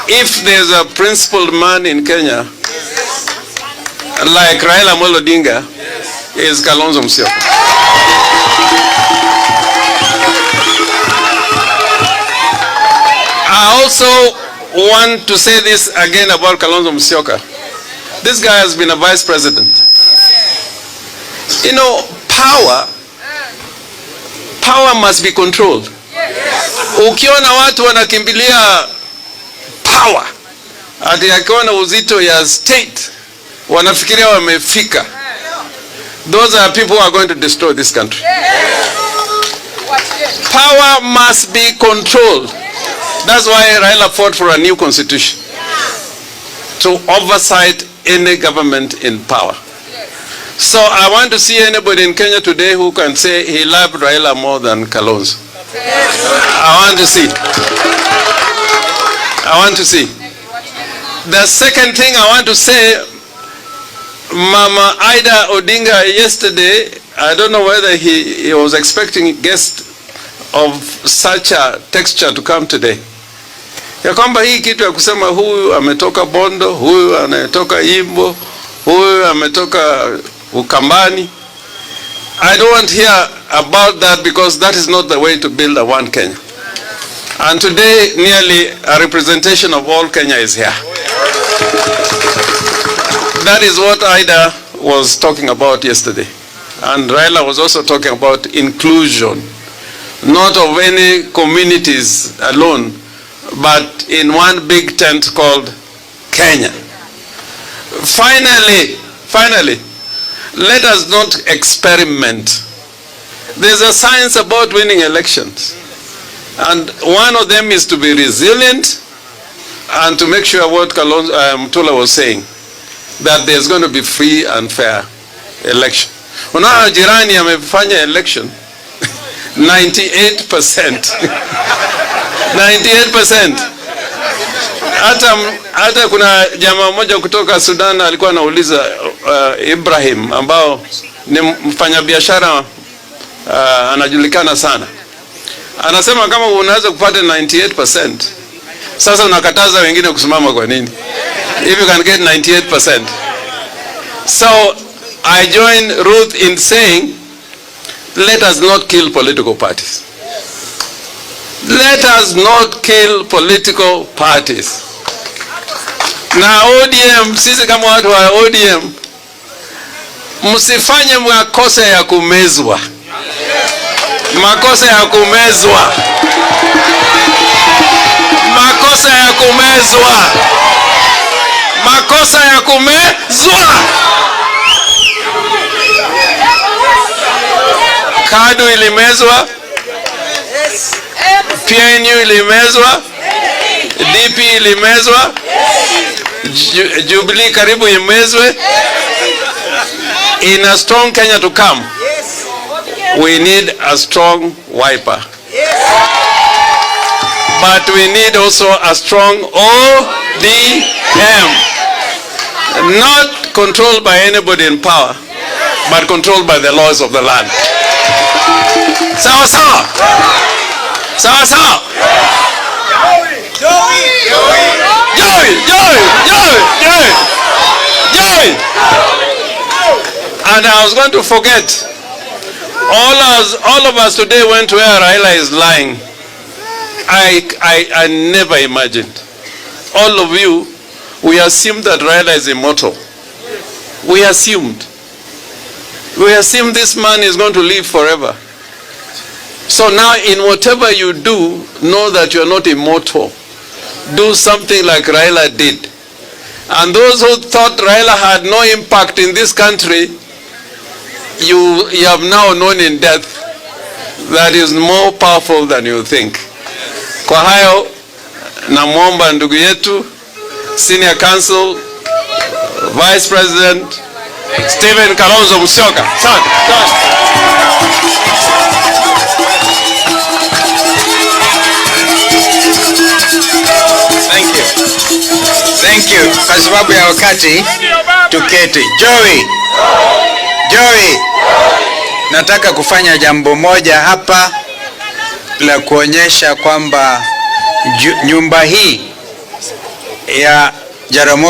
If there's a principled man in Kenya, like Raila Amolo Odinga, is Kalonzo Musyoka. I also want to say this again about Kalonzo Musyoka. This guy has been a vice president. You know, power must be controlled. Ukiona watu wanakimbilia power, ati akiona uzito ya state, wanafikiria wamefika. Those are people who are going to destroy this country. Power must be controlled. That's why Raila fought for a new constitution to oversight any government in power. So I want to see anybody in Kenya today who can say he loved Raila more than Kalonzo. I want to see. I want to see. The second thing I want to say, Mama Ida Odinga yesterday, I don't know whether he was expecting a guest of such a texture to come today. Ya kwamba hii kitu ya kusema huyu ametoka Bondo, huyu anatoka Imbo, huyu ametoka Ukambani. I don't want to hear about that because that is not the way to build a one Kenya. And today nearly a representation of all Kenya is here. That is what Ida was talking about yesterday. And Raila was also talking about inclusion, not of any communities alone, but in one big tent called Kenya. Finally, let us not experiment. There's a science about winning elections. And one of them is to be resilient and to make sure what Mutula was saying, that there's going to be free and fair election. Unaona jirani amefanya election 98%. 98%. Hata kuna jamaa mmoja kutoka Sudan alikuwa anauliza Ibrahim ambao ni mfanyabiashara anajulikana sana. Anasema kama unaweza kupata 98%, sasa unakataza wengine kusimama kwa nini? If you can get 98%. So I join Ruth in saying, let us not kill political parties. Let us not kill political parties. Na ODM, sisi kama watu wa ODM, msifanye makosa ya kumezwa. Makosa ya kumezwa. Makosa ya kumezwa. Makosa ya kumezwa. KADU ilimezwa. PNU ilimezwa. DP ilimezwa. Jubilee karibu imezwe. In a strong Kenya to come, we need a strong Wiper. But we need also a strong ODM. Not controlled by anybody in power, but controlled by the laws of the land. Sawa sawa. Sawa sawa. Joy. And I was going to forget. All of us today went to where Raila is lying. I never imagined. All of you, we assumed that Raila is immortal. We assumed this man is going to live forever. So now in whatever you do, know that you are not immortal. Do something like Raila did. And those who thought Raila had no impact in this country, you have now known in death that is more powerful than you think. Kwa hayo namwomba ndugu yetu Senior Counsel Vice President Stephen Kalonzo Musyoka. Thank you. Kwa sababu ya wakati tuketi. Joey. Nataka kufanya jambo moja hapa la kuonyesha kwamba nyumba hii ya Jaramogi